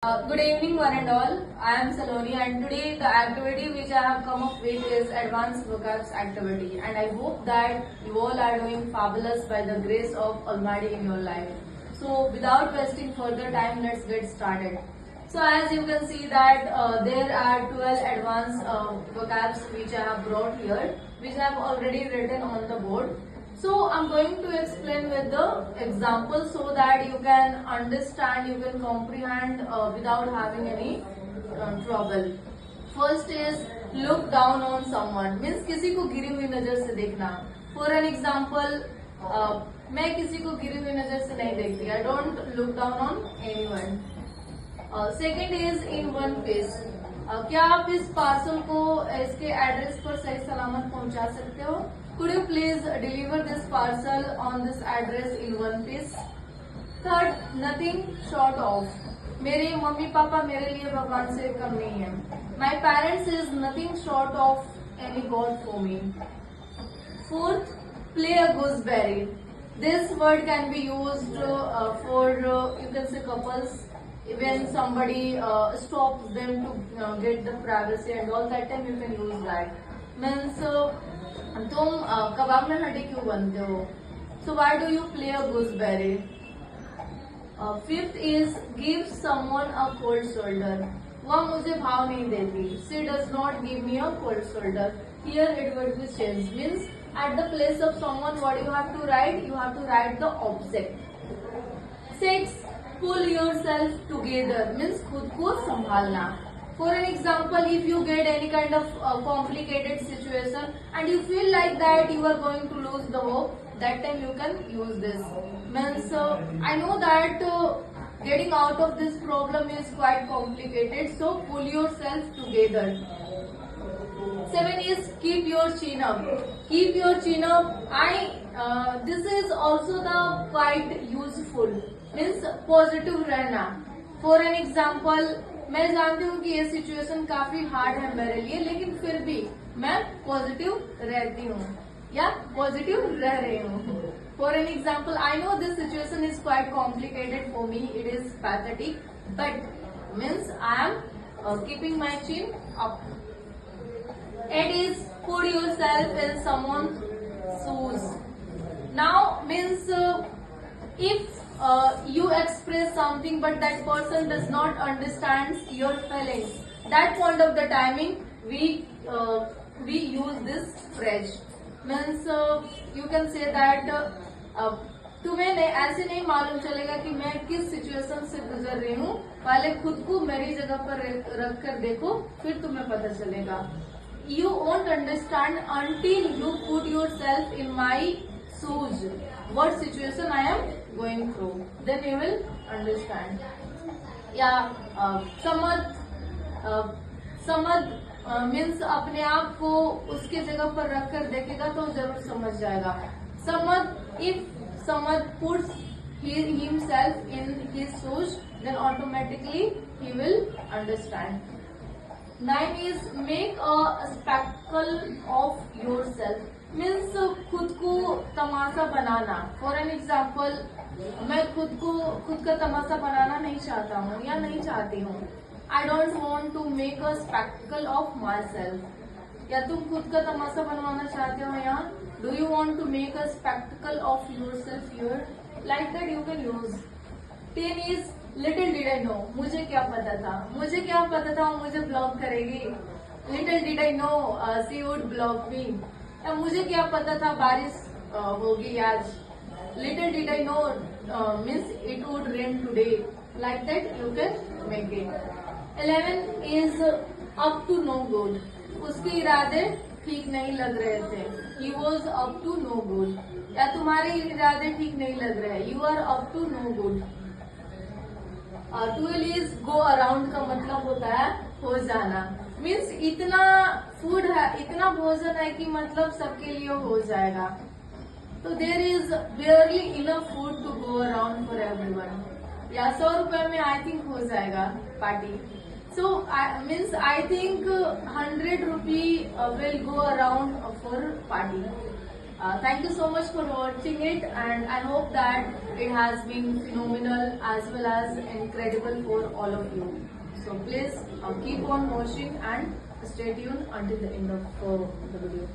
Good evening, one and all. I am Saloni, and today the activity which I have come up with is advanced vocabs activity. And I hope that you all are doing fabulous by the grace of Almighty in your life. So, without wasting further time, let's get started. So, as you can see that there are 12 advanced vocabs which I have brought here, which I have already written on the board. So I'm going to explain with the example so that you can understand, you can comprehend without having any trouble. First is look down on someone, means किसी को गिरी हुई नजर से देखना. For an example, मैं किसी को गिरी हुई नजर से नहीं देखती. I don't look down on anyone. Second is in one piece. क्या आप इस पार्सल को इसके एड्रेस पर सही सलामत पहुंचा सकते हो? Could you please deliver this parcel on this address in one piece? Third, nothing short of. मेरे मम्मी पापा मेरे लिए भगवान से कम नहीं है. My parents is nothing short of any god for me. Fourth, play a gooseberry. This word can be used for you can say couples. When somebody stops them to get the privacy and all that time you can use that. Means तुम कबाब में हड्डी क्यों बनते हो? So why do you play a gooseberry? Fifth is give someone a cold shoulder. वह मुझे भाव नहीं देती. She does not give me a cold shoulder. Here it would be changed. Means at the place of someone what you have to write? You have to write the object. Six, pull yourself together. Means खुद को संभालना. For an example, if you get any kind of complicated situation and you feel like that you are going to lose the hope, that time you can use this. Means I know that getting out of this problem is quite complicated, so pull yourself together. 7 is keep your chin up. Keep your chin up. This is also the quite useful. Means positive रहना. For an example, मैं जानती हूँ कि ये situation काफी hard है मेरे लिए, लेकिन फिर भी मैं पॉजिटिव रहती हूँ या पॉजिटिव रह रही हूँ. For an example, I know this situation is quite complicated for me, it is pathetic, but means I am keeping my chin up. 8 is put yourself in someone's shoes. Now means if you express something but that person does not understand your feelings, that point of the timing we use this phrase. Means you can say that तुम्हें ऐसे नहीं मालूम चलेगा कि मैं किस situation से गुजर रही हूँ, पहले खुद को मेरी जगह पर रख कर देखो, फिर तुम्हें पता चलेगा. You won't understand until you put yourself in my shoes. What situation I am going through, then you will understand. Yeah, समझ means अपने आप को उसके जगह पर रख कर देखेगा तो जरूर समझ जाएगा. समझ, if समझ puts himself in his shoes, then automatically he will understand. 9 is make a spectacle of yourself. Means खुद को तमाशा बनाना. फॉर एन एग्जाम्पल, मैं खुद का तमाशा बनाना नहीं चाहता हूँ या नहीं चाहती हूँ. I don't want to make a spectacle of myself. या तुम खुद का तमाशा बनवाना चाहते हो यहाँ. Do you want to make a spectacle of yourself your, like that you can use. 10 is little did I know. मुझे क्या पता था, मुझे क्या पता था वो मुझे ब्लॉक करेगी. Little did I know she would block me. मुझे क्या पता था बारिश होगी आज. Little did I know means it would rain today. Like that you can make it. 11 is up to no good. उसके इरादे ठीक नहीं लग रहे थे. He was up to no good. या तुम्हारे इरादे ठीक नहीं लग रहे, you are up to no good. 12 is go around का मतलब होता है हो जाना. मीन्स इतना फूड है, इतना भोजन है कि मतलब सबके लिए हो जाएगा. तो there is barely enough food to go around for everyone. या 100 रुपए में आई थिंक हो जाएगा party. So means I think 100 rupee will go around for party. Thank you so much for watching it, and I hope that it has been phenomenal as well as incredible for all of you. So please keep on watching and stay tuned until the end of the video.